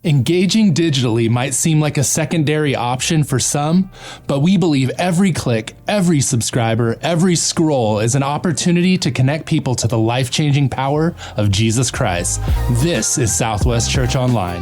Engaging digitally might seem like a secondary option for some, but we believe every click, every subscriber, every scroll is an opportunity to connect people to the life-changing power of Jesus Christ. This is Southwest Church Online.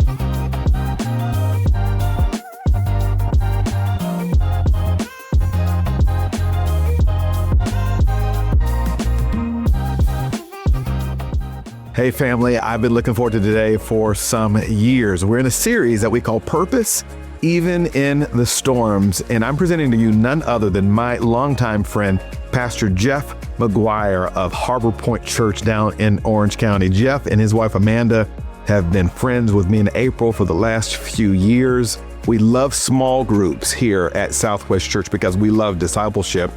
Hey family, I've been looking forward to today for some years. We're in a series that we call Purpose, Even in the Storms. And I'm presenting to you none other than my longtime friend, Pastor Jeff Maguire of Harbor Point Church down in Orange County. Jeff and his wife Amanda have been friends with me in April for the last few years. We love small groups here at Southwest Church because we love discipleship.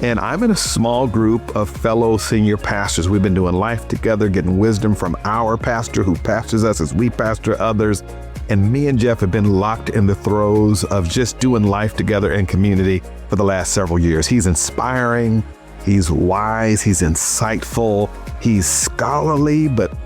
And I'm in a small group of fellow senior pastors. We've been doing life together, getting wisdom from our pastor who pastors us as we pastor others. And me and Jeff have been locked in the throes of just doing life together in community for the last several years. He's inspiring, he's wise, he's insightful, he's scholarly, but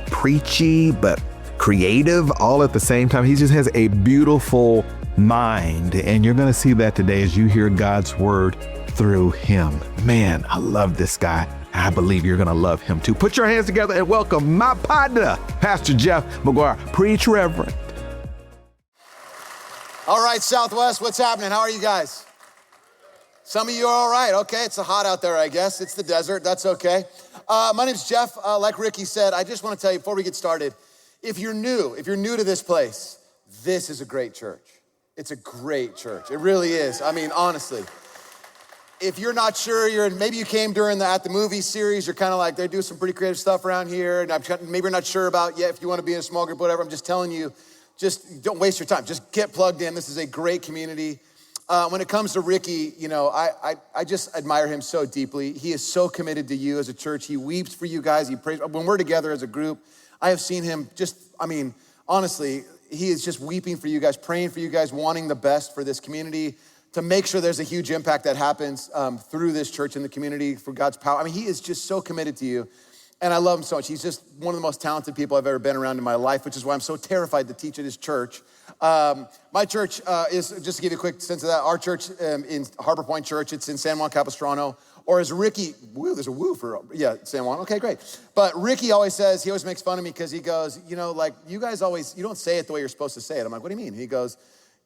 preachy, but creative all at the same time. He just has a beautiful mind. And you're going to see that today as you hear God's word through him. Man, I love this guy. I believe you're going to love him too. Put your hands together and welcome my partner, Pastor Jeff Maguire. Preach, Reverend. All right, Southwest, what's happening? How are you guys? Some of you are all right. Okay, it's hot out there, I guess. It's the desert. That's okay. My name's Jeff. Like Ricky said, I just want to tell you before we get started, if you're new to this place, this is a great church. It's a great church. It really is. I mean, honestly. If you're not sure, maybe you came during the At the Movie series, you're kind of like, they do some pretty creative stuff around here, and maybe you're not sure about yet if you want to be in a small group, whatever. I'm just telling you, just don't waste your time. Just get plugged in. This is a great community. When it comes to Ricky, I just admire him so deeply. He is so committed to you as a church. He weeps for you guys. He prays. When we're together as a group, I have seen him honestly, he is just weeping for you guys, praying for you guys, wanting the best for this community, to make sure there's a huge impact that happens through this church and the community for God's power. I mean, he is just so committed to you, and I love him so much. He's just one of the most talented people I've ever been around in my life, which is why I'm so terrified to teach at his church. My church is, just to give you a quick sense of that, our church in Harbor Point Church, it's in San Juan Capistrano, or as Ricky, there's a woo for, San Juan, okay, great. But Ricky always says, he always makes fun of me because he goes, you guys always, you don't say it the way you're supposed to say it. I'm like, what do you mean? He goes,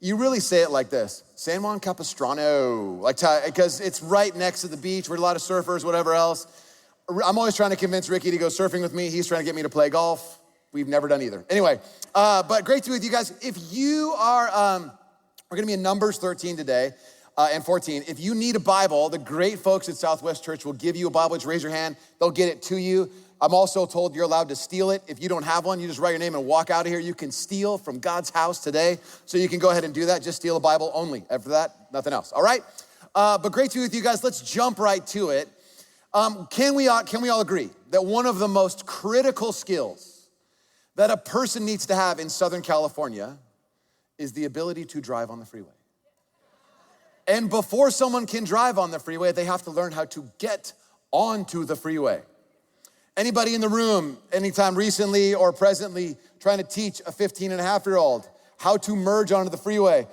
you really say it like this, San Juan Capistrano, because it's right next to the beach. We're a lot of surfers, whatever else. I'm always trying to convince Ricky to go surfing with me. He's trying to get me to play golf. We've never done either. Anyway, but great to be with you guys. If you are, we're gonna be in Numbers 13 today and 14. If you need a Bible, the great folks at Southwest Church will give you a Bible. Just raise your hand, they'll get it to you. I'm also told you're allowed to steal it. If you don't have one, you just write your name and walk out of here. You can steal from God's house today. So you can go ahead and do that. Just steal a Bible only. After that, nothing else, all right? But great to be with you guys. Let's jump right to it. Can we all agree that one of the most critical skills that a person needs to have in Southern California is the ability to drive on the freeway? And before someone can drive on the freeway, they have to learn how to get onto the freeway. Anybody in the room, anytime recently or presently, trying to teach a 15-and-a-half-year-old how to merge onto the freeway?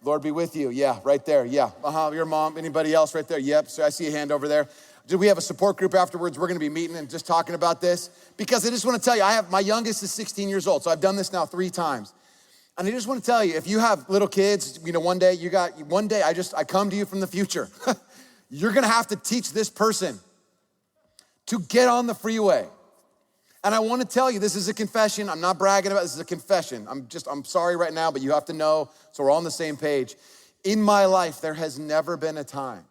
Lord be with you. Yeah, right there. Yeah, your mom. Anybody else right there? Yep, so I see a hand over there. Do we have a support group afterwards? We're gonna be meeting and just talking about this, because I just wanna tell you, my youngest is 16 years old, so I've done this now 3 times. And I just wanna tell you, if you have little kids, one day I come to you from the future. You're gonna have to teach this person to get on the freeway. And I wanna tell you, this is a confession. I'm not bragging about this, is a confession. I'm sorry right now, but you have to know, so we're all on the same page. In my life, there has never been a time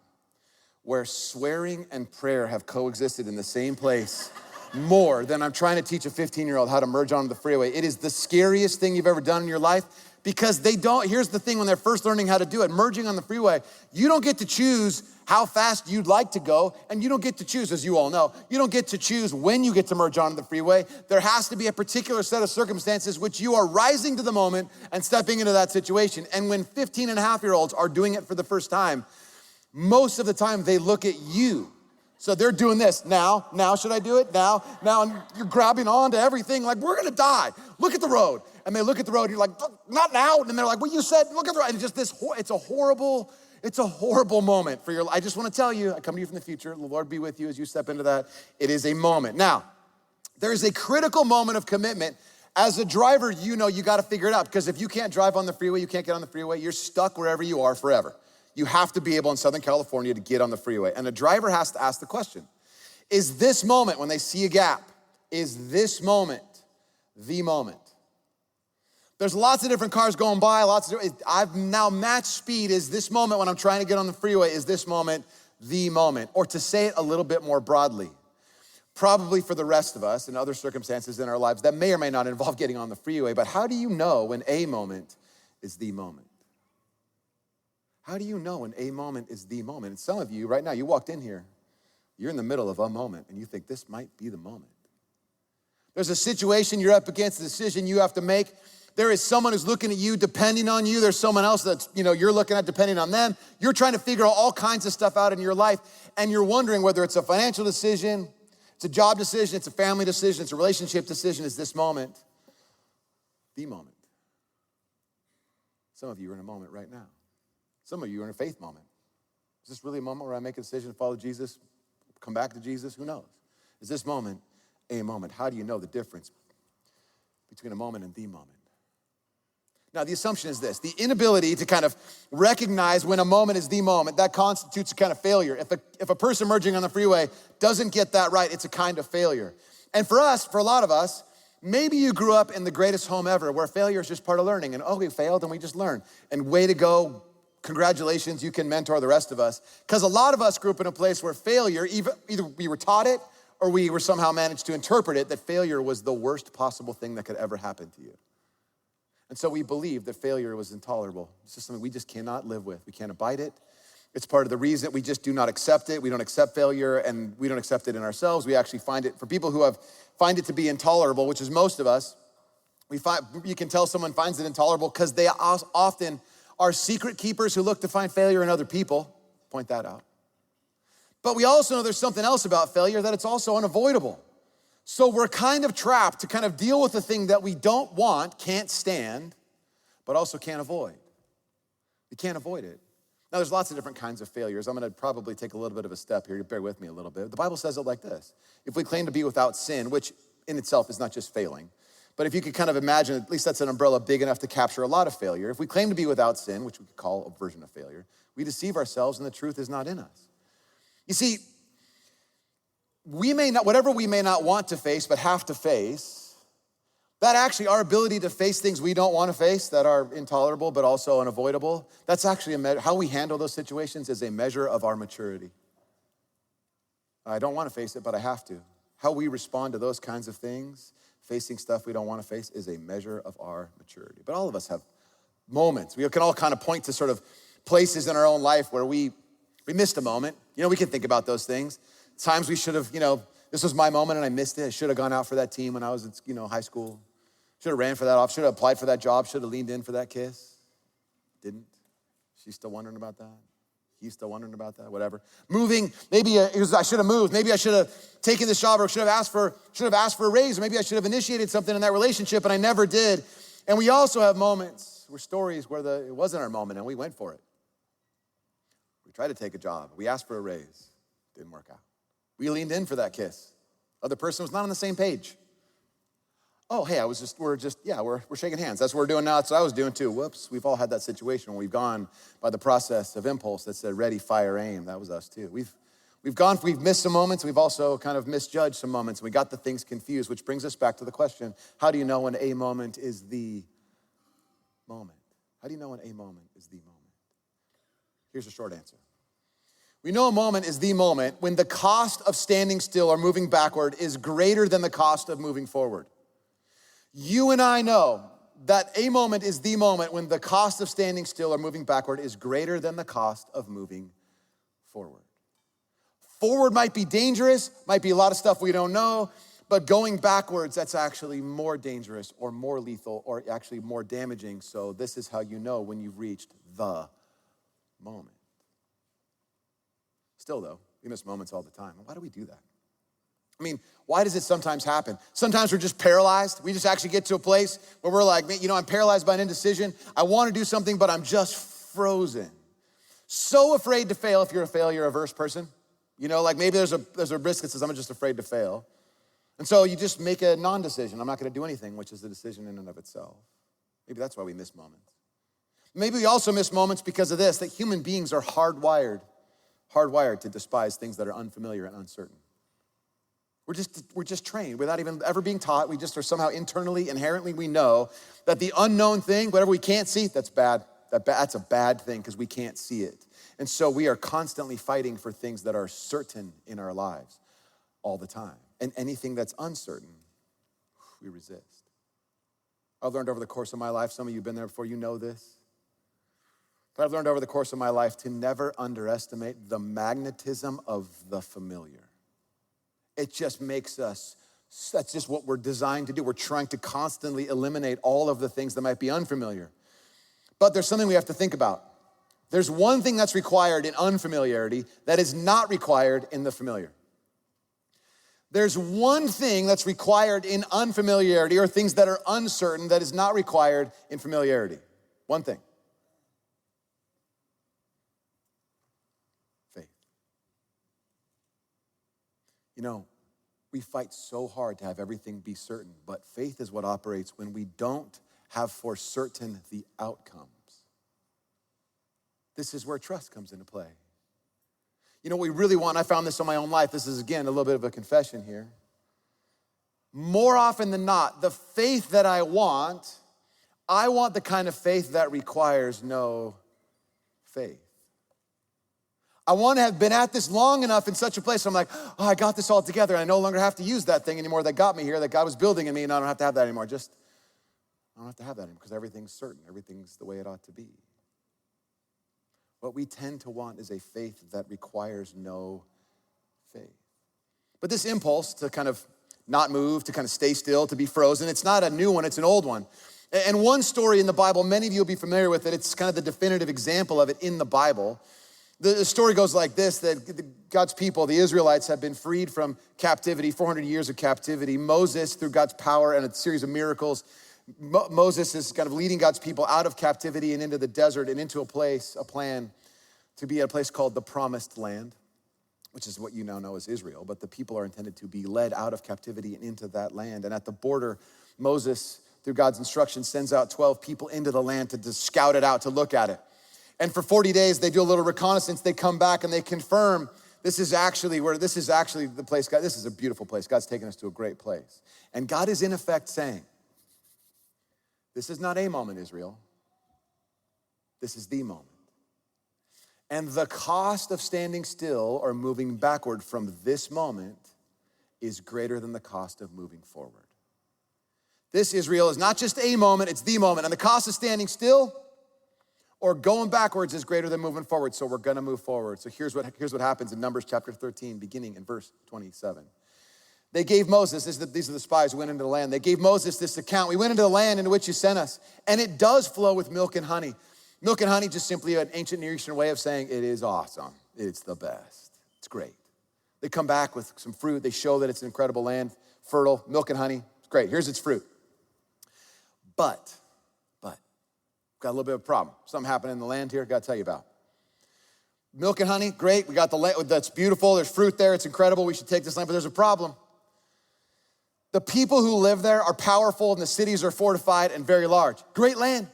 where swearing and prayer have coexisted in the same place more than I'm trying to teach a 15-year-old how to merge onto the freeway. It is the scariest thing you've ever done in your life, because here's the thing, when they're first learning how to do it, merging on the freeway, you don't get to choose how fast you'd like to go, and you don't get to choose, as you all know, you don't get to choose when you get to merge onto the freeway. There has to be a particular set of circumstances which you are rising to the moment and stepping into that situation. And when 15-and-a-half-year-olds are doing it for the first time, most of the time they look at you. So they're doing this. Now should I do it? Now, and you're grabbing onto everything like, we're gonna die. Look at the road. and they look at the road, and you're like, not now. And they're like, well, you said, look at the road. And it's just it's a horrible moment for your life. I just want to tell you, I come to you from the future. The Lord be with you as you step into that. It is a moment. Now, there is a critical moment of commitment. As a driver, you know you got to figure it out, because if you can't drive on the freeway, you can't get on the freeway, you're stuck wherever you are forever. You have to be able in Southern California to get on the freeway. And a driver has to ask the question, is this moment, when they see a gap, is this moment the moment? There's lots of different cars going by, I've now matched speed. Is this moment when I'm trying to get on the freeway, is this moment the moment? Or to say it a little bit more broadly, probably for the rest of us in other circumstances in our lives that may or may not involve getting on the freeway, but how do you know when a moment is the moment? How do you know when a moment is the moment? And some of you right now, you walked in here, you're in the middle of a moment and you think this might be the moment. There's a situation you're up against, a decision you have to make. There is someone who's looking at you, depending on you. There's someone else that's, you're looking at, depending on them. You're trying to figure out all kinds of stuff out in your life, and you're wondering whether it's a financial decision, it's a job decision, it's a family decision, it's a relationship decision. Is this moment the moment? Some of you are in a moment right now. Some of you are in a faith moment. Is this really a moment where I make a decision to follow Jesus, come back to Jesus? Who knows? Is this moment a moment? How do you know the difference between a moment and the moment? Now, the assumption is this: the inability to kind of recognize when a moment is the moment, that constitutes a kind of failure. If a person merging on the freeway doesn't get that right, it's a kind of failure. And for a lot of us, maybe you grew up in the greatest home ever, where failure is just part of learning. And we failed and we just learned. And way to go, congratulations, you can mentor the rest of us. Because a lot of us grew up in a place where failure, either we were taught it or we were somehow managed to interpret it, that failure was the worst possible thing that could ever happen to you. And so we believed that failure was intolerable. It's just something we just cannot live with. We can't abide it. It's part of the reason we just do not accept it. We don't accept failure, and we don't accept it in ourselves. We actually find it, for people who find it to be intolerable, which is most of us, you can tell someone finds it intolerable because they often are secret keepers who look to find failure in other people. Point that out. But we also know there's something else about failure, that it's also unavoidable. So we're kind of trapped to kind of deal with the thing that we don't want, can't stand, but also can't avoid. We can't avoid it. Now, there's lots of different kinds of failures. I'm gonna probably take a little bit of a step here. Bear with me a little bit. The Bible says it like this: if we claim to be without sin, which in itself is not just failing, but if you could kind of imagine, at least that's an umbrella big enough to capture a lot of failure. If we claim to be without sin, which we could call a version of failure, we deceive ourselves and the truth is not in us. You see, whatever we may not want to face but have to face, that actually, our ability to face things we don't want to face that are intolerable but also unavoidable, that's actually how we handle those situations is a measure of our maturity. I don't want to face it, but I have to. How we respond to those kinds of things, facing stuff we don't want to face, is a measure of our maturity. But all of us have moments. We can all kind of point to sort of places in our own life where we missed a moment. We can think about those things. Times we should have, this was my moment and I missed it. I should have gone out for that team when I was in, high school. Should have ran for that off. Should have applied for that job. Should have leaned in for that kiss. Didn't. She's still wondering about that. He's still wondering about that. Whatever. Moving. Maybe I should have moved. Maybe I should have taken this job, or should have asked for a raise. Or maybe I should have initiated something in that relationship and I never did. And we also have moments, stories where it wasn't our moment and we went for it. We tried to take a job. We asked for a raise. Didn't work out. We leaned in for that kiss. Other person was not on the same page. Oh, hey, we're shaking hands. That's what we're doing now. That's what I was doing too. Whoops, we've all had that situation when we've gone by the process of impulse that said ready, fire, aim. That was us too. We've missed some moments. We've also kind of misjudged some moments. We got the things confused, which brings us back to the question, how do you know when a moment is the moment? How do you know when a moment is the moment? Here's a short answer. We know a moment is the moment when the cost of standing still or moving backward is greater than the cost of moving forward. You and I know that a moment is the moment when the cost of standing still or moving backward is greater than the cost of moving forward. Forward might be dangerous, might be a lot of stuff we don't know, but going backwards, that's actually more dangerous or more lethal or actually more damaging. So this is how you know when you've reached the moment. Still though, we miss moments all the time. Why do we do that? I mean, why does it sometimes happen? Sometimes we're just paralyzed. We just actually get to a place where we're like, I'm paralyzed by an indecision. I want to do something, but I'm just frozen. So afraid to fail if you're a failure-averse person. Like maybe there's a risk that says, I'm just afraid to fail. And so you just make a non-decision. I'm not going to do anything, which is a decision in and of itself. Maybe that's why we miss moments. Maybe we also miss moments because of this, that human beings are hardwired to despise things that are unfamiliar and uncertain. We're just trained without even ever being taught. We just are somehow internally, inherently, we know that the unknown thing, whatever we can't see, that's bad. That's a bad thing because we can't see it. And so we are constantly fighting for things that are certain in our lives all the time. And anything that's uncertain, we resist. I've learned over the course of my life, some of you have been there before, you know this. But I've learned over the course of my life to never underestimate the magnetism of the familiar. It just makes us, that's just what we're designed to do. We're trying to constantly eliminate all of the things that might be unfamiliar. But there's something we have to think about. There's one thing that's required in unfamiliarity that is not required in the familiar. There's one thing that's required in unfamiliarity or things that are uncertain that is not required in familiarity. One thing. Faith. We fight so hard to have everything be certain, but faith is what operates when we don't have for certain the outcomes. This is where trust comes into play. What we really want, I found this in my own life, this is again a little bit of a confession here. More often than not, the faith that I want the kind of faith that requires no faith. I want to have been at this long enough in such a place where I'm like, I got this all together. I no longer have to use that thing anymore that got me here, that God was building in me, and I don't have to have that anymore. I don't have to have that anymore because everything's certain. Everything's the way it ought to be. What we tend to want is a faith that requires no faith. But this impulse to kind of not move, to kind of stay still, to be frozen, it's not a new one, it's an old one. And one story in the Bible, many of you will be familiar with it. It's kind of the definitive example of it in the Bible. The story goes like this, that God's people, the Israelites, have been freed from captivity, 400 years of captivity. Moses, through God's power and a series of miracles, Moses is kind of leading God's people out of captivity and into the desert and into a plan to be at a place called the Promised Land, which is what you now know as Israel. But the people are intended to be led out of captivity and into that land. And at the border, Moses, through God's instruction, sends out 12 people into the land to scout it out, to look at it. And for 40 days, they do a little reconnaissance. They come back and they confirm this is actually the place, God, this is a beautiful place. God's taken us to a great place. And God is in effect saying, this is not a moment, Israel. This is the moment. And the cost of standing still or moving backward from this moment is greater than the cost of moving forward. This, Israel, is not just a moment, it's the moment. And the cost of standing still or going backwards is greater than moving forward, so we're gonna move forward. So here's what happens in Numbers chapter 13, beginning in verse 27. They gave Moses, these are the spies who went into the land. They gave Moses this account. We went into the land into which you sent us, and it does flow with milk and honey. Milk and honey, just simply an ancient Near Eastern way of saying it is awesome. It's the best. It's great. They come back with some fruit. They show that it's an incredible land, fertile, milk and honey. It's great. Here's its fruit. But, got a little bit of a problem. Something happened in the land here, got to tell you about. Milk and honey, great. We got the land, that's beautiful. There's fruit there. It's incredible. We should take this land, but there's a problem. The people who live there are powerful and the cities are fortified and very large. Great land.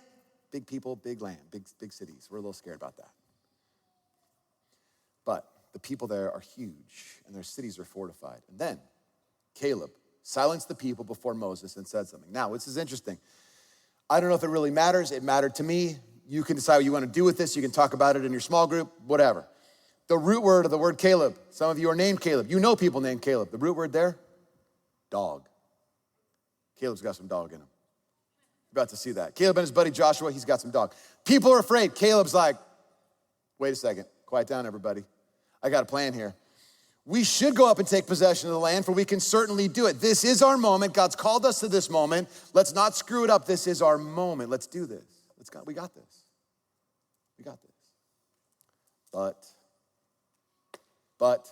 Big people, big land, big cities. We're a little scared about that. But the people there are huge and their cities are fortified. And then Caleb silenced the people before Moses and said something. Now, this is interesting. I don't know if it really matters. It mattered to me. You can decide what you want to do with this. You can talk about it in your small group, whatever. The root word of the word Caleb, some of you are named Caleb. You know people named Caleb. The root word there, dog. Caleb's got some dog in him. You're about to see that. Caleb and his buddy Joshua, he's got some dog. People are afraid. Caleb's like, wait a second. Quiet down, everybody. I got a plan here. We should go up and take possession of the land, for we can certainly do it. This is our moment. God's called us to this moment. Let's not screw it up. This is our moment. Let's do this. We got this. We got this. But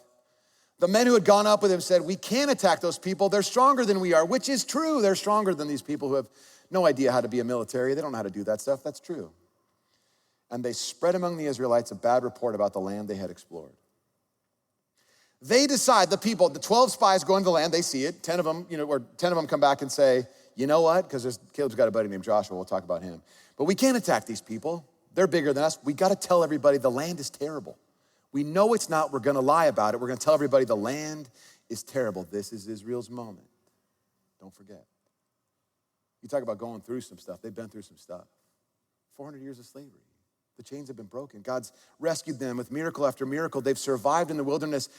The men who had gone up with him said, we can't attack those people. They're stronger than we are, which is true. They're stronger than these people who have no idea how to be a military. They don't know how to do that stuff. That's true. And they spread among the Israelites a bad report about the land they had explored. They decide, the 12 spies go into the land, they see it. 10 of them come back and say, you know what? Because Caleb's got a buddy named Joshua, we'll talk about him. But we can't attack these people. They're bigger than us. We got to tell everybody the land is terrible. We know it's not, we're gonna lie about it. We're gonna tell everybody the land is terrible. This is Israel's moment. Don't forget. You talk about going through some stuff. They've been through some stuff. 400 years of slavery. The chains have been broken. God's rescued them with miracle after miracle. They've survived in the wilderness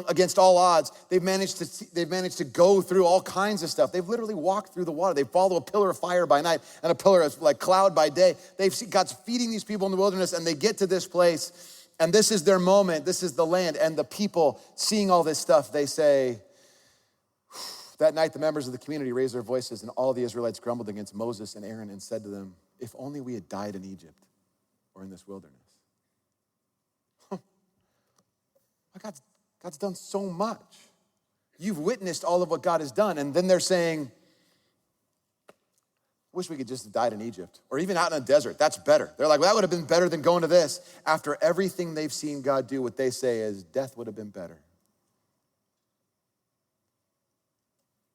against all odds. They've managed to go through all kinds of stuff. They've literally walked through the water. They follow a pillar of fire by night and a pillar of like cloud by day. God's feeding these people in the wilderness, and they get to this place, and this is their moment. This is the land. And the people seeing all this stuff, they say, that night the members of the community raised their voices, and all the Israelites grumbled against Moses and Aaron and said to them, if only we had died in Egypt or in this wilderness. God's done so much. You've witnessed all of what God has done, and then they're saying, wish we could just have died in Egypt or even out in a desert. That's better. They're like, well, that would have been better than going to this. After everything they've seen God do, what they say is death would have been better.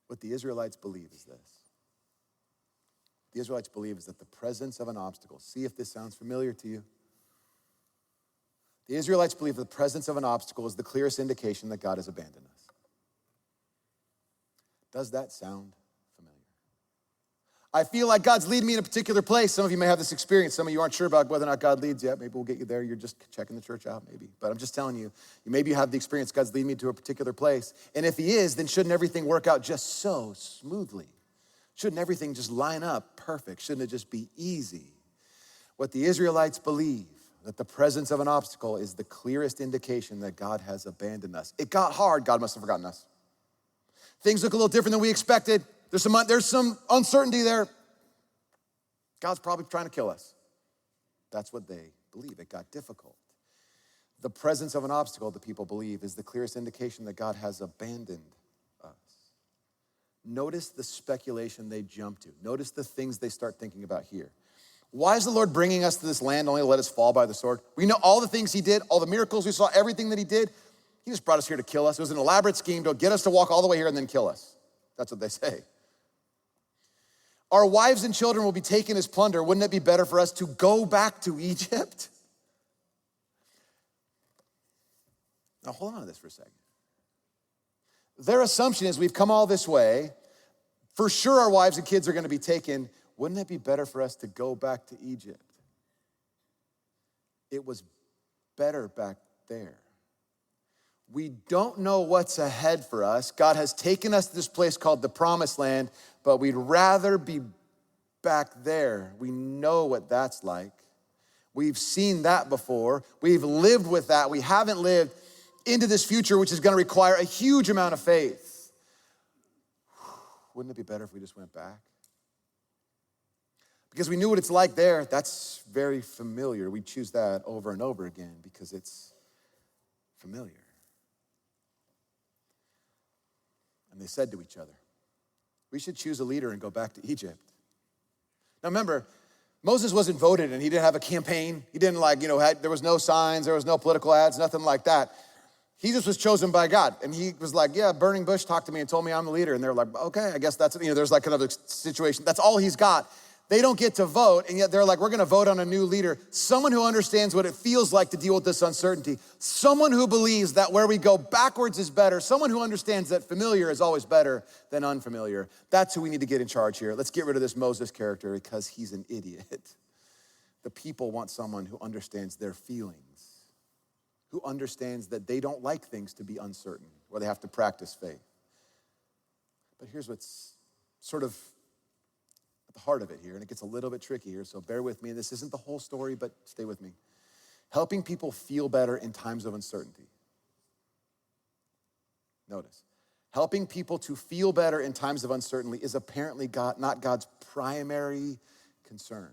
What the Israelites believe is this. The Israelites believe is that the presence of an obstacle, see if this sounds familiar to you. The Israelites believe the presence of an obstacle is the clearest indication that God has abandoned us. Does that sound familiar? I feel like God's leading me in a particular place. Some of you may have this experience. Some of you aren't sure about whether or not God leads yet. Maybe we'll get you there. You're just checking the church out, maybe. But I'm just telling you, maybe you have the experience God's leading me to a particular place. And if he is, then shouldn't everything work out just so smoothly? Shouldn't everything just line up perfect? Shouldn't it just be easy? What the Israelites believe, that the presence of an obstacle is the clearest indication that God has abandoned us. It got hard, God must have forgotten us. Things look a little different than we expected. There's some uncertainty there. God's probably trying to kill us. That's what they believe. It got difficult. The presence of an obstacle, the people believe, is the clearest indication that God has abandoned us. Notice the speculation they jump to. Notice the things they start thinking about here. Why is the Lord bringing us to this land only to let us fall by the sword? We know all the things he did, all the miracles we saw, everything that he did. He just brought us here to kill us. It was an elaborate scheme to get us to walk all the way here and then kill us. That's what they say. Our wives and children will be taken as plunder. Wouldn't it be better for us to go back to Egypt? Now hold on to this for a second. Their assumption is we've come all this way. For sure our wives and kids are going to be taken. Wouldn't it be better for us to go back to Egypt? It was better back there. We don't know what's ahead for us. God has taken us to this place called the Promised Land, but we'd rather be back there. We know what that's like. We've seen that before. We've lived with that. We haven't lived into this future, which is going to require a huge amount of faith. Wouldn't it be better if we just went back? Because we knew what it's like there. That's very familiar. We choose that over and over again because it's familiar. And they said to each other, we should choose a leader and go back to Egypt. Now remember, Moses wasn't voted and he didn't have a campaign. He didn't there was no signs, there was no political ads, nothing like that. He just was chosen by God. And he was like, yeah, burning bush talked to me and told me I'm the leader. And they're like, okay, I guess that's, there's like another situation. That's all he's got. They don't get to vote, and yet they're like, we're gonna vote on a new leader. Someone who understands what it feels like to deal with this uncertainty. Someone who believes that where we go backwards is better. Someone who understands that familiar is always better than unfamiliar. That's who we need to get in charge here. Let's get rid of this Moses character because he's an idiot. The people want someone who understands their feelings, who understands that they don't like things to be uncertain, or they have to practice faith. But here's what's sort of the heart of it here, and it gets a little bit tricky here, so bear with me. This isn't the whole story, but stay with me. Helping people feel better in times of uncertainty. Notice, helping people to feel better in times of uncertainty is apparently not God's primary concern.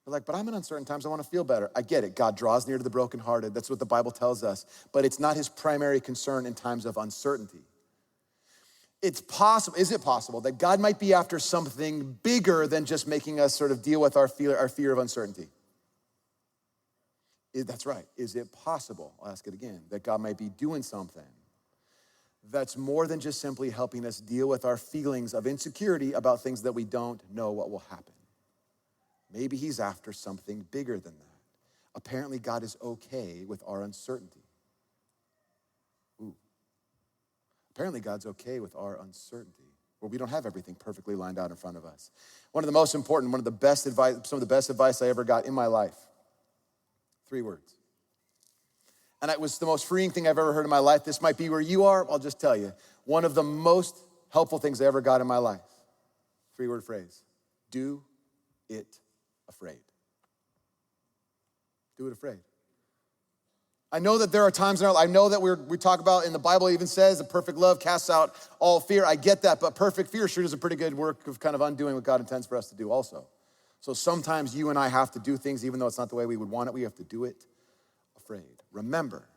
You're like, but I'm in uncertain times, I wanna feel better. I get it, God draws near to the brokenhearted. That's what the Bible tells us. But it's not his primary concern in times of uncertainty. Is it possible that God might be after something bigger than just making us sort of deal with our fear of uncertainty? That's right. Is it possible, I'll ask it again, that God might be doing something that's more than just simply helping us deal with our feelings of insecurity about things that we don't know what will happen? Maybe he's after something bigger than that. Apparently, God is okay with our uncertainty. Ooh. Apparently, God's okay with our uncertainty, where we don't have everything perfectly lined out in front of us. Some of the best advice I ever got in my life. 3 words. And it was the most freeing thing I've ever heard in my life. This might be where you are. I'll just tell you. One of the most helpful things I ever got in my life. 3-word phrase. Do it afraid. Do it afraid. I know that there are times in our life, I know that we talk about in the Bible even says that perfect love casts out all fear. I get that, but perfect fear sure does a pretty good work of kind of undoing what God intends for us to do also. So sometimes you and I have to do things even though it's not the way we would want it. We have to do it afraid. Remember,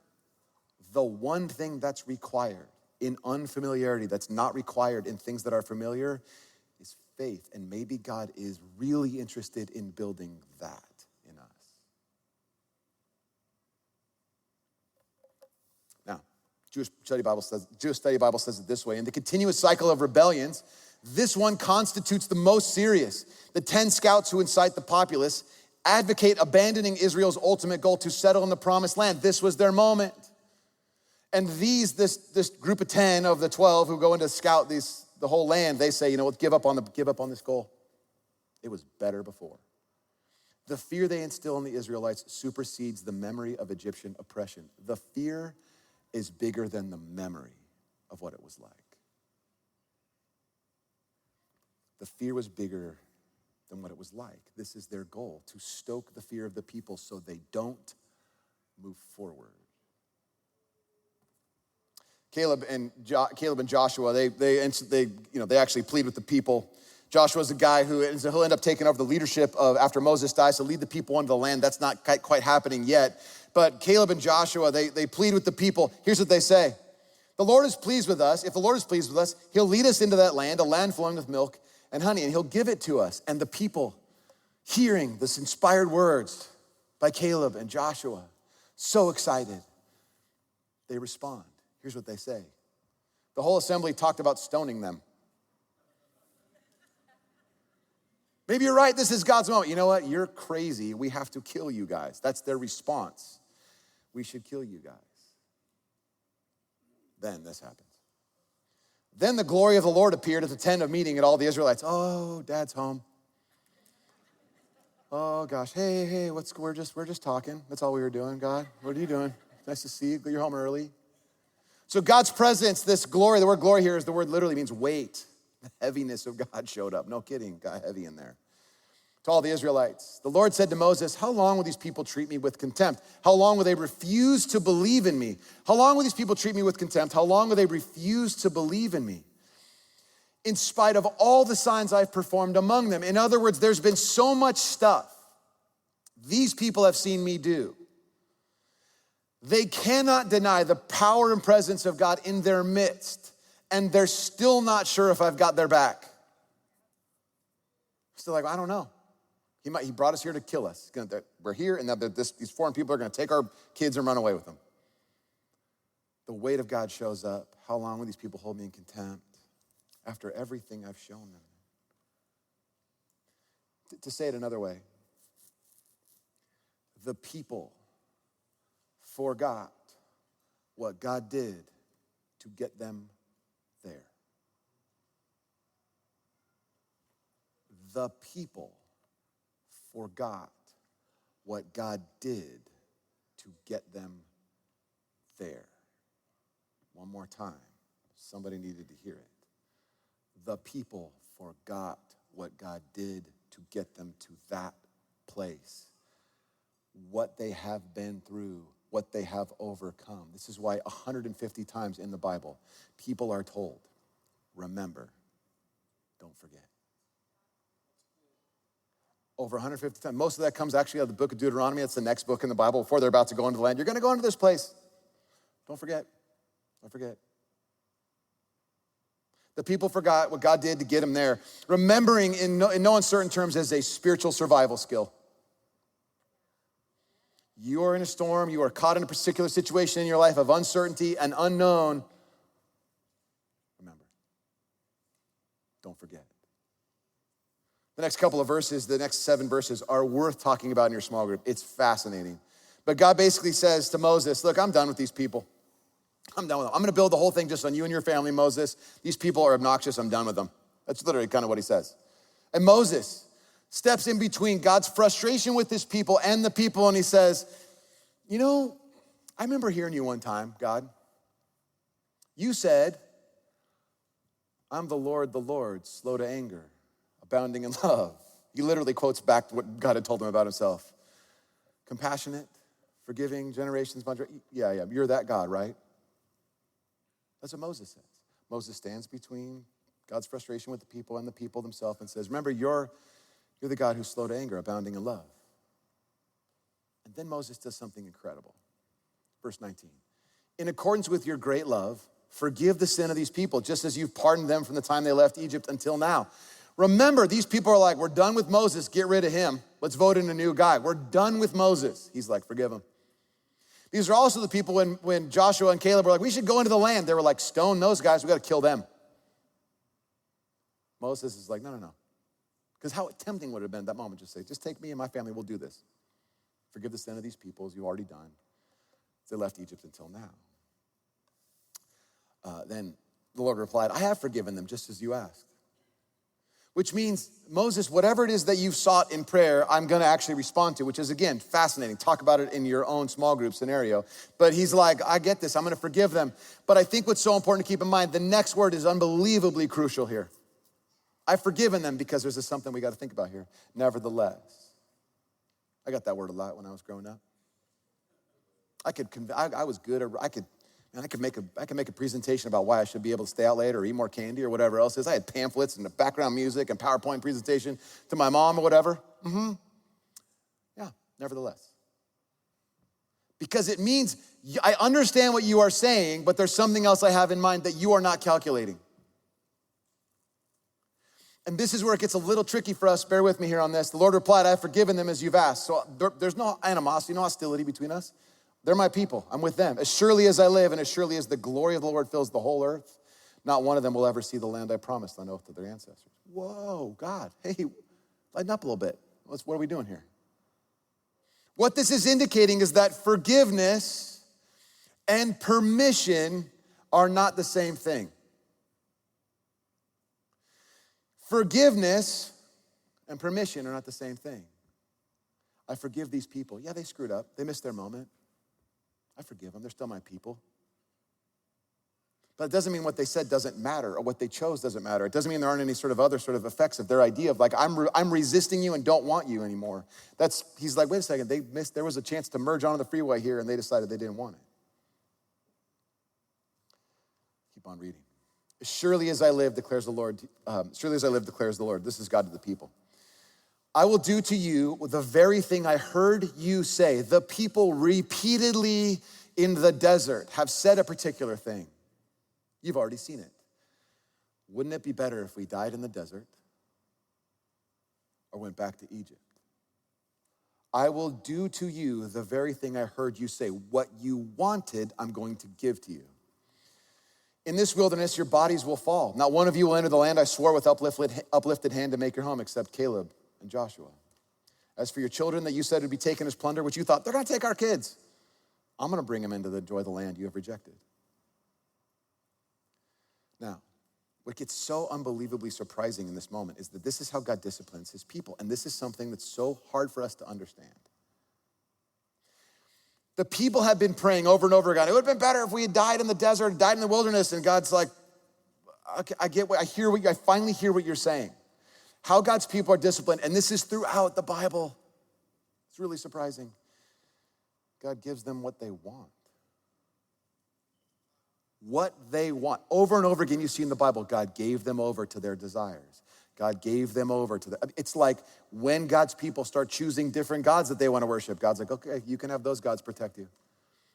the one thing that's required in unfamiliarity, that's not required in things that are familiar, is faith. And maybe God is really interested in building that in us. Now, Jewish Study Bible says it this way: in the continuous cycle of rebellions, this one constitutes the most serious. The 10 scouts who incite the populace advocate abandoning Israel's ultimate goal to settle in the promised land. This was their moment. And this group of 10 of the 12 who go in to scout the whole land, they say, let's give up on this goal. It was better before. The fear they instill in the Israelites supersedes the memory of Egyptian oppression. The fear is bigger than the memory of what it was like. The fear was bigger than what it was like. This is their goal, to stoke the fear of the people so they don't move forward. Caleb and Joshua, they actually plead with the people. Joshua's the guy he'll end up taking over the leadership after Moses dies to lead the people into the land. That's not quite happening yet. But Caleb and Joshua, they plead with the people. Here's what they say: the Lord is pleased with us. If the Lord is pleased with us, he'll lead us into that land, a land flowing with milk and honey, and he'll give it to us. And the people, hearing this inspired words by Caleb and Joshua, so excited, they respond. Here's what they say. The whole assembly talked about stoning them. Maybe you're right, this is God's moment. You know what? You're crazy. We have to kill you guys. That's their response. We should kill you guys. Then this happens. Then the glory of the Lord appeared at the tent of meeting, and all the Israelites, oh, Dad's home. Oh gosh, hey, we're just talking. That's all we were doing, God. What are you doing? Nice to see you. You're home early. So God's presence, this glory, the word glory here is the word literally means weight. The heaviness of God showed up. No kidding, got heavy in there. To all the Israelites, the Lord said to Moses, how long will these people treat me with contempt? How long will they refuse to believe in me? How long will these people treat me with contempt? How long will they refuse to believe in me? In spite of all the signs I've performed among them. In other words, there's been so much stuff these people have seen me do. They cannot deny the power and presence of God in their midst, and they're still not sure if I've got their back. Still like, I don't know. He brought us here to kill us. We're here, and these foreign people are going to take our kids and run away with them. The weight of God shows up. How long will these people hold me in contempt after everything I've shown them? To say it another way, the people forgot what God did to get them there. The people forgot what God did to get them there. One more time. Somebody needed to hear it. The people forgot what God did to get them to that place. What they have been through, what they have overcome. This is why 150 times in the Bible, people are told, remember, don't forget. over 150 times. Most of that comes actually out of the book of Deuteronomy. It's the next book in the Bible before they're about to go into the land. You're gonna go into this place. Don't forget. Don't forget. The people forgot what God did to get them there. Remembering in no uncertain terms as a spiritual survival skill. You are in a storm. You are caught in a particular situation in your life of uncertainty and unknown. Remember. Don't forget. The next couple of verses, the next 7 verses, are worth talking about in your small group. It's fascinating. But God basically says to Moses, look, I'm done with these people. I'm done with them. I'm gonna build the whole thing just on you and your family, Moses. These people are obnoxious, I'm done with them. That's literally kind of what he says. And Moses steps in between God's frustration with his people and the people, and he says, you know, I remember hearing you one time, God. You said, I'm the Lord, slow to anger, abounding in love. He literally quotes back what God had told him about himself. Compassionate, forgiving, generations, yeah, you're that God, right? That's what Moses says. Moses stands between God's frustration with the people and the people themselves and says, remember, you're the God who's slow to anger, abounding in love. And then Moses does something incredible. Verse 19. In accordance with your great love, forgive the sin of these people, just as you've pardoned them from the time they left Egypt until now. Remember, these people are like, we're done with Moses, get rid of him. Let's vote in a new guy. We're done with Moses. He's like, forgive him. These are also the people when Joshua and Caleb were like, we should go into the land. They were like, stone those guys, we gotta kill them. Moses is like, no. Because how tempting would it have been at that moment, just say, just take me and my family, we'll do this. Forgive the sin of these people as you've already done. They left Egypt until now. Then the Lord replied, I have forgiven them just as you asked. Which means, Moses, whatever it is that you've sought in prayer, I'm gonna actually respond to, which is, again, fascinating. Talk about it in your own small group scenario. But he's like, I get this, I'm gonna forgive them. But I think what's so important to keep in mind, the next word is unbelievably crucial here. I've forgiven them because there's something we gotta think about here. Nevertheless. I got that word a lot when I was growing up. I was good, I could make a presentation about why I should be able to stay out later or eat more candy or whatever else it is. I had pamphlets and the background music and PowerPoint presentation to my mom or whatever. Yeah, nevertheless. Because it means I understand what you are saying, but there's something else I have in mind that you are not calculating. And this is where it gets a little tricky for us. Bear with me here on this. The Lord replied, I have forgiven them as you've asked. So there's no animosity, no hostility between us. They're my people. I'm with them. As surely as I live and as surely as the glory of the Lord fills the whole earth, not one of them will ever see the land I promised on oath to their ancestors. Whoa, God. Hey, lighten up a little bit. What are we doing here? What this is indicating is that forgiveness and permission are not the same thing. Forgiveness and permission are not the same thing. I forgive these people. Yeah, they screwed up. They missed their moment. I forgive them. They're still my people. But it doesn't mean what they said doesn't matter or what they chose doesn't matter. It doesn't mean there aren't any sort of other sort of effects of their idea of like, I'm resisting you and don't want you anymore. He's like, wait a second, there was a chance to merge onto the freeway here and they decided they didn't want it. Keep on reading. As surely as I live, declares the Lord. Surely as I live, declares the Lord. This is God to the people. I will do to you the very thing I heard you say. The people repeatedly in the desert have said a particular thing. You've already seen it. Wouldn't it be better if we died in the desert or went back to Egypt? I will do to you the very thing I heard you say. What you wanted, I'm going to give to you. In this wilderness, your bodies will fall. Not one of you will enter the land I swore with uplifted hand to make your home, except Caleb and Joshua. As for your children that you said would be taken as plunder, which you thought, they're gonna take our kids. I'm gonna bring them into the joy of the land you have rejected. Now, what gets so unbelievably surprising in this moment is that this is how God disciplines his people. And this is something that's so hard for us to understand. The people have been praying over and over again. It would have been better if we had died in the desert, died in the wilderness. And God's like, okay, I finally hear what you're saying. How God's people are disciplined, and this is throughout the Bible. It's really surprising. God gives them what they want. What they want. Over and over again, you see in the Bible, God gave them over to their desires. God gave them over to them. It's like when God's people start choosing different gods that they want to worship, God's like, okay, you can have those gods protect you.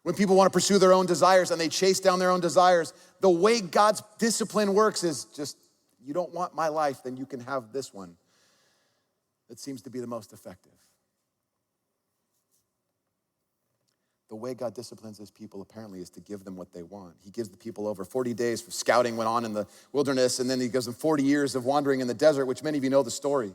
When people want to pursue their own desires and they chase down their own desires, the way God's discipline works is just, you don't want my life, then you can have this one. That seems to be the most effective. The way God disciplines his people apparently is to give them what they want. He gives the people over 40 days for scouting went on in the wilderness, and then he gives them 40 years of wandering in the desert, which many of you know the story.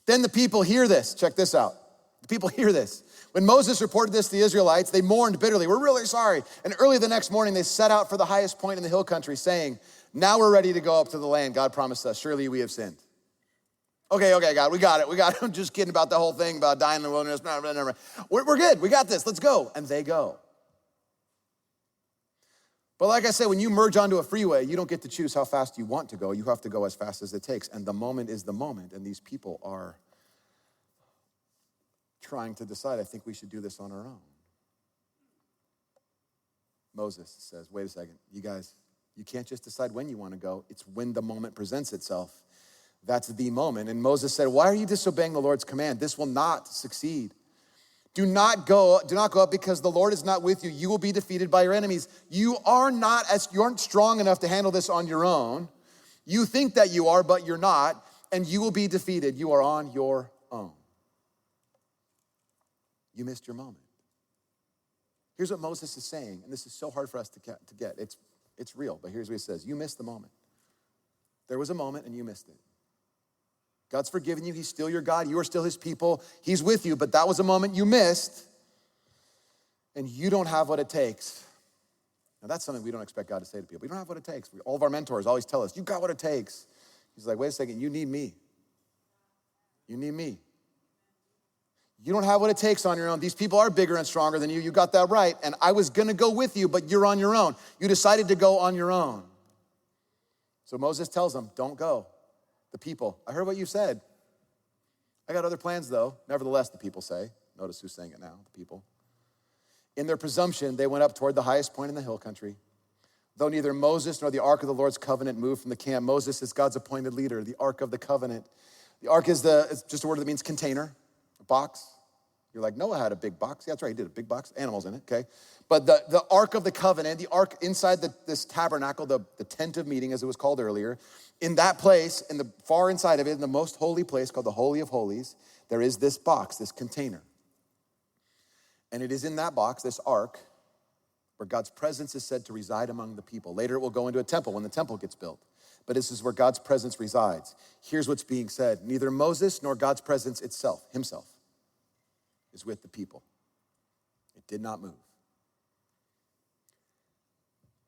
Then the people hear this. Check this out. The people hear this. When Moses reported this to the Israelites, they mourned bitterly. We're really sorry. And early the next morning, they set out for the highest point in the hill country, saying, now we're ready to go up to the land God promised us. Surely we have sinned. Okay, God, we got it. I'm just kidding about the whole thing about dying in the wilderness. We're good. We got this. Let's go. And they go. But like I said, when you merge onto a freeway, you don't get to choose how fast you want to go. You have to go as fast as it takes. And the moment is the moment. And these people are trying to decide, I think we should do this on our own. Moses says, wait a second, you guys, you can't just decide when you want to go. It's when the moment presents itself. That's the moment. And Moses said, why are you disobeying the Lord's command? This will not succeed. Do not go up because the Lord is not with you. You will be defeated by your enemies. You aren't strong enough to handle this on your own. You think that you are, but you're not, and you will be defeated. You are on your own. You missed your moment. Here's what Moses is saying, and this is so hard for us to get. It's real, but here's what he says. You missed the moment. There was a moment and you missed it. God's forgiven you. He's still your God. You are still his people. He's with you, but that was a moment you missed, and you don't have what it takes. Now, that's something we don't expect God to say to people. We don't have what it takes. All of our mentors always tell us, you got what it takes. He's like, wait a second, you need me. You need me. You don't have what it takes on your own. These people are bigger and stronger than you. You got that right. And I was going to go with you, but you're on your own. You decided to go on your own. So Moses tells them, don't go. The people, I heard what you said. I got other plans though. Nevertheless, the people say, notice who's saying it now, the people. In their presumption, they went up toward the highest point in the hill country. Though neither Moses nor the ark of the Lord's covenant moved from the camp. Moses is God's appointed leader, the ark of the covenant. The ark is it's just a word that means container, a box. You're like, Noah had a big box. Yeah, that's right, he did a big box, animals in it, okay? But the Ark of the Covenant, the Ark inside this tabernacle, the tent of meeting as it was called earlier, in that place, in the far inside of it, in the most holy place called the Holy of Holies, there is this box, this container. And it is in that box, this Ark, where God's presence is said to reside among the people. Later it will go into a temple when the temple gets built. But this is where God's presence resides. Here's what's being said. Neither Moses nor God's presence itself, himself, is with the people. It did not move.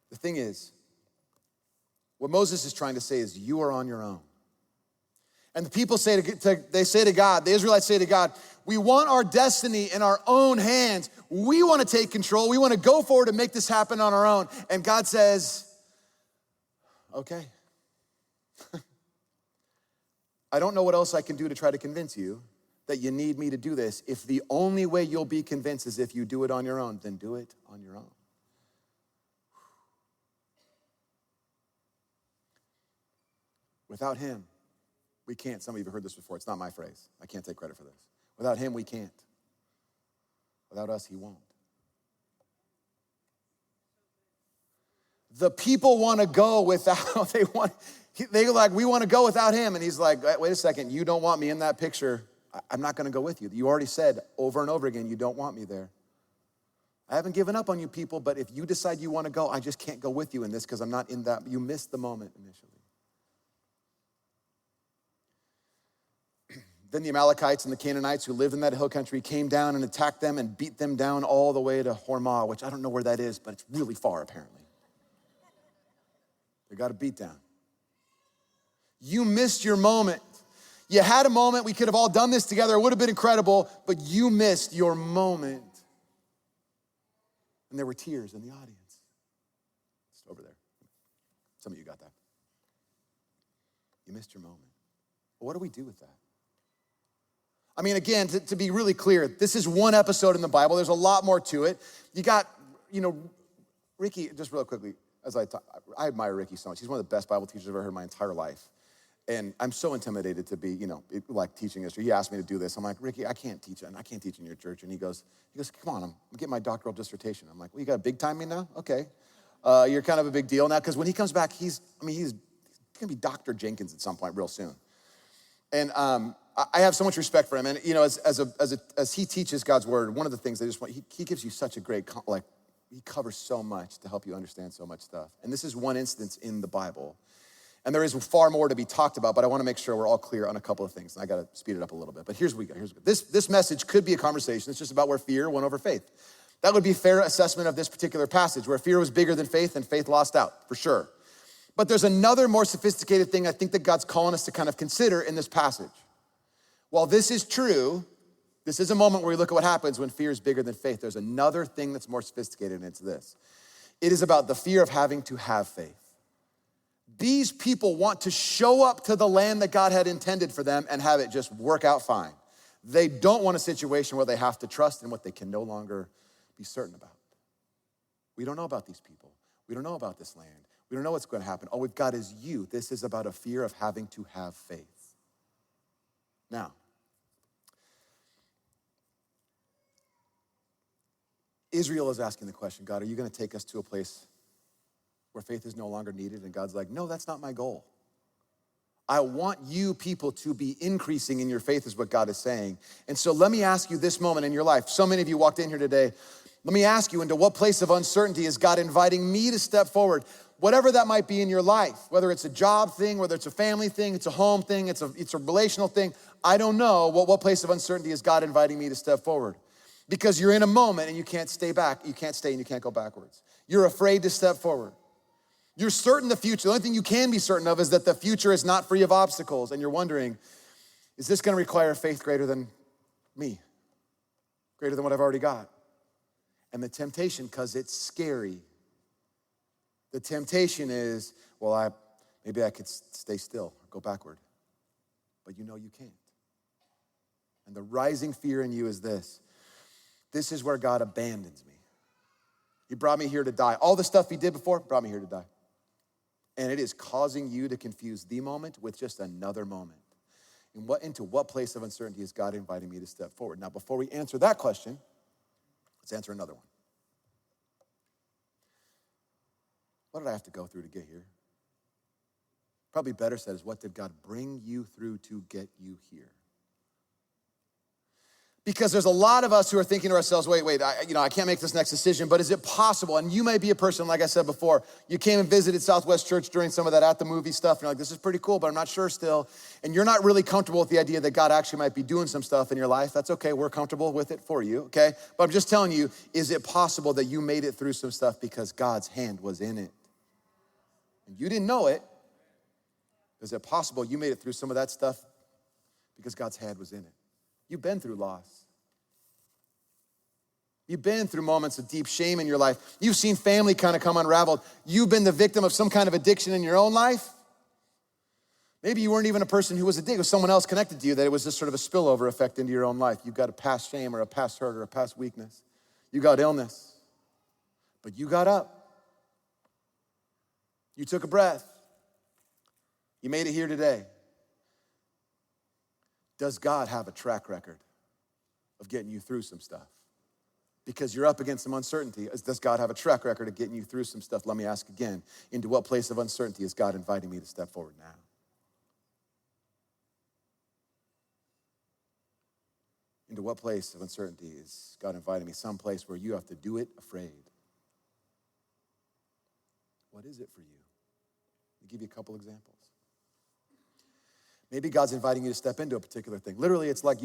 The thing is, what Moses is trying to say is you are on your own. And the people say to God, the Israelites say to God, we want our destiny in our own hands. We want to take control. We want to go forward and make this happen on our own. And God says, okay. I don't know what else I can do to try to convince you that you need me to do this. If the only way you'll be convinced is if you do it on your own, then do it on your own. Without him, we can't. Some of you have heard this before. It's not my phrase. I can't take credit for this. Without him, we can't. Without us, he won't. The people want to go without, we want to go without him. And he's like, wait a second, you don't want me in that picture. I'm not going to go with you. You already said over and over again, you don't want me there. I haven't given up on you people, but if you decide you want to go, I just can't go with you in this because I'm not in that. You missed the moment initially. Then the Amalekites and the Canaanites who lived in that hill country came down and attacked them and beat them down all the way to Hormah, which I don't know where that is, but it's really far apparently. They got a beat down. You missed your moment. You had a moment. We could have all done this together. It would have been incredible, but you missed your moment. And there were tears in the audience. It's over there. Some of you got that. You missed your moment. Well, what do we do with that? I mean, again, to be really clear, this is one episode in the Bible. There's a lot more to it. You got, Ricky, just real quickly, I admire Ricky so much. He's one of the best Bible teachers I've ever heard in my entire life. And I'm so intimidated to be, like teaching history. He asked me to do this. I'm like, Ricky, I can't teach it. I can't teach in your church. And he goes, come on, I'm getting my doctoral dissertation. I'm like, well, you got to big time me now? Okay. You're kind of a big deal now. Because when he comes back, he's going to be Dr. Jenkins at some point real soon. And I have so much respect for him. And, as he teaches God's word, one of the things he gives you such a great, he covers so much to help you understand so much stuff. And this is one instance in the Bible. And there is far more to be talked about, but I want to make sure we're all clear on a couple of things. And I got to speed it up a little bit. But here's what we go. This message could be a conversation. It's just about where fear won over faith. That would be a fair assessment of this particular passage, where fear was bigger than faith and faith lost out, for sure. But there's another more sophisticated thing I think that God's calling us to kind of consider in this passage. While this is true, this is a moment where we look at what happens when fear is bigger than faith. There's another thing that's more sophisticated, and it's this. It is about the fear of having to have faith. These people want to show up to the land that God had intended for them and have it just work out fine. They don't want a situation where they have to trust in what they can no longer be certain about. We don't know about these people. We don't know about this land. We don't know what's going to happen. All we've got is you. This is about a fear of having to have faith. Now, Israel is asking the question, God, are you going to take us to a place where faith is no longer needed? And God's like, no, that's not my goal. I want you people to be increasing in your faith is what God is saying. And so let me ask you this moment in your life. So many of you walked in here today. Let me ask you, into what place of uncertainty is God inviting me to step forward? Whatever that might be in your life, whether it's a job thing, whether it's a family thing, it's a home thing, it's a relational thing. I don't know what place of uncertainty is God inviting me to step forward. Because you're in a moment and you can't stay back. You can't stay and you can't go backwards. You're afraid to step forward. You're certain the future. The only thing you can be certain of is that the future is not free of obstacles. And you're wondering, is this going to require faith greater than me? Greater than what I've already got? And the temptation, because it's scary, the temptation is, well, maybe I could stay still or go backward. But you know you can't. And the rising fear in you is this. This is where God abandons me. He brought me here to die. All the stuff he did before brought me here to die. And it is causing you to confuse the moment with just another moment. Into what place of uncertainty is God inviting me to step forward? Now, before we answer that question, let's answer another one. What did I have to go through to get here? Probably better said is, what did God bring you through to get you here? Because there's a lot of us who are thinking to ourselves, wait, I can't make this next decision, but is it possible? And you may be a person, like I said before, you came and visited Southwest Church during some of that at the movie stuff, and you're like, this is pretty cool, but I'm not sure still. And you're not really comfortable with the idea that God actually might be doing some stuff in your life. That's okay, we're comfortable with it for you, okay? But I'm just telling you, is it possible that you made it through some stuff because God's hand was in it? And you didn't know it. Is it possible you made it through some of that stuff because God's hand was in it? You've been through loss. You've been through moments of deep shame in your life. You've seen family kind of come unraveled. You've been the victim of some kind of addiction in your own life. Maybe you weren't even a person who was addicted. It was someone else connected to you, that it was just sort of a spillover effect into your own life. You've got a past shame or a past hurt or a past weakness. You got illness. But you got up. You took a breath. You made it here today. Does God have a track record of getting you through some stuff? Because you're up against some uncertainty. Does God have a track record of getting you through some stuff? Let me ask again. Into what place of uncertainty is God inviting me to step forward now? Into what place of uncertainty is God inviting me? Some place where you have to do it afraid. What is it for you? I'll give you a couple examples. Maybe God's inviting you to step into a particular thing. Literally, it's like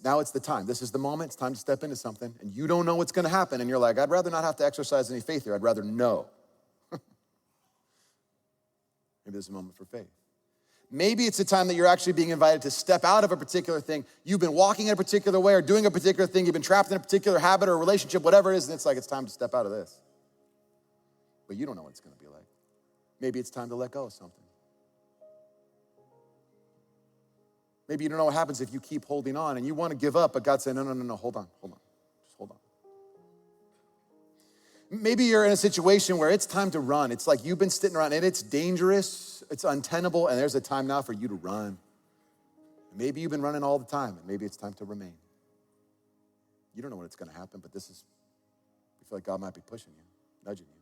now it's the time. This is the moment. It's time to step into something. And you don't know what's going to happen. And you're like, I'd rather not have to exercise any faith here. I'd rather know. Maybe there's a moment for faith. Maybe it's a time that you're actually being invited to step out of a particular thing. You've been walking in a particular way or doing a particular thing. You've been trapped in a particular habit or relationship, whatever it is. And it's like, it's time to step out of this. But you don't know what it's going to be like. Maybe it's time to let go of something. Maybe you don't know what happens if you keep holding on and you want to give up, but God said, no, hold on. Just hold on. Maybe you're in a situation where it's time to run. It's like you've been sitting around and it's dangerous it's untenable, and there's a time now for you to run. Maybe you've been running all the time, and maybe it's time to remain. You don't know when it's gonna happen, but you feel like God might be pushing you, nudging you.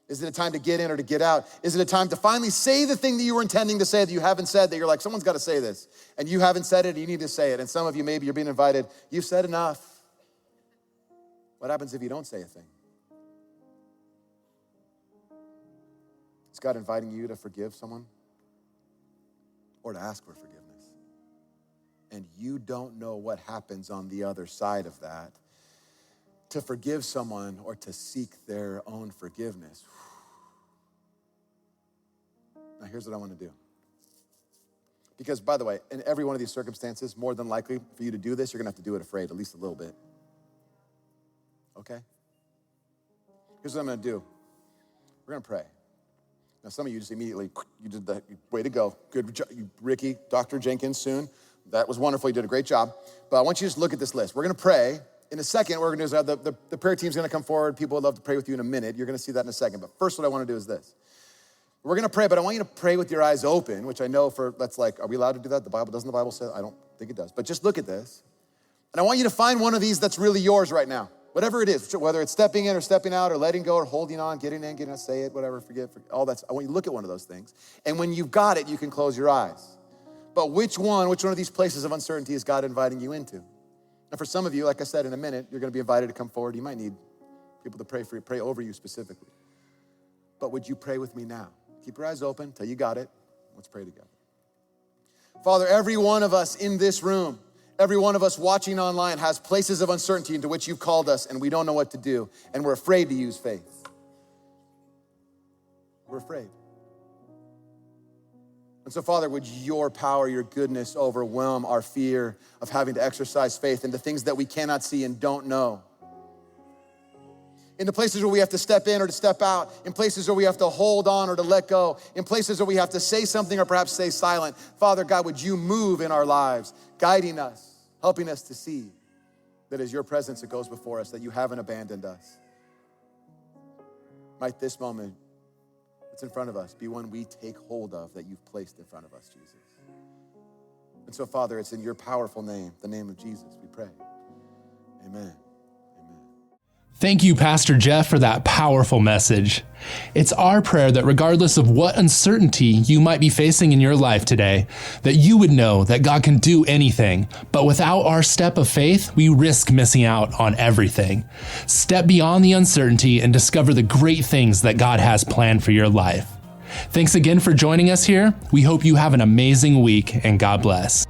Is it a time to get in or to get out? Is it a time to finally say the thing that you were intending to say that you haven't said, that you're like, someone's gotta say this, and you haven't said it, and you need to say it, and some of you, maybe you're being invited, you've said enough. What happens if you don't say a thing? Is God inviting you to forgive someone or to ask for forgiveness? And you don't know what happens on the other side of that. To forgive someone or to seek their own forgiveness. Now here's what I want to do. Because by the way, in every one of these circumstances, more than likely for you to do this, you're gonna have to do it afraid, at least a little bit. Okay? Here's what I'm gonna do. We're gonna pray. Now some of you just immediately, you did that, way to go. Good job, Ricky, Dr. Jenkins soon. That was wonderful, you did a great job. But I want you to just look at this list. We're gonna pray. In a second, what we're gonna do is the prayer team's gonna come forward. People would love to pray with you in a minute. You're gonna see that in a second. But first, what I wanna do is this. We're gonna pray, but I want you to pray with your eyes open, which I know that's like, are we allowed to do that? Doesn't the Bible say that? I don't think it does. But just look at this. And I want you to find one of these that's really yours right now. Whatever it is, whether it's stepping in or stepping out or letting go or holding on, getting in, getting out, say it, whatever, forget, all that. I want you to look at one of those things. And when you've got it, you can close your eyes. But which one of these places of uncertainty is God inviting you into? And for some of you, like I said, in a minute, you're gonna be invited to come forward. You might need people to pray for you, pray over you specifically. But would you pray with me now? Keep your eyes open till you got it. Let's pray together. Father, every one of us in this room, every one of us watching online has places of uncertainty into which you've called us and we don't know what to do and we're afraid to use faith. We're afraid. And so, Father, would your power, your goodness overwhelm our fear of having to exercise faith into things that we cannot see and don't know. In the places where we have to step in or to step out, in places where we have to hold on or to let go, in places where we have to say something or perhaps stay silent. Father God, would you move in our lives, guiding us, helping us to see that as your presence that goes before us, that you haven't abandoned us. Might this moment that's in front of us be one we take hold of that you've placed in front of us, Jesus. And so, Father, it's in your powerful name, the name of Jesus, we pray. Amen. Thank you, Pastor Jeff, for that powerful message. It's our prayer that regardless of what uncertainty you might be facing in your life today, that you would know that God can do anything, but without our step of faith, we risk missing out on everything. Step beyond the uncertainty and discover the great things that God has planned for your life. Thanks again for joining us here. We hope you have an amazing week, and God bless.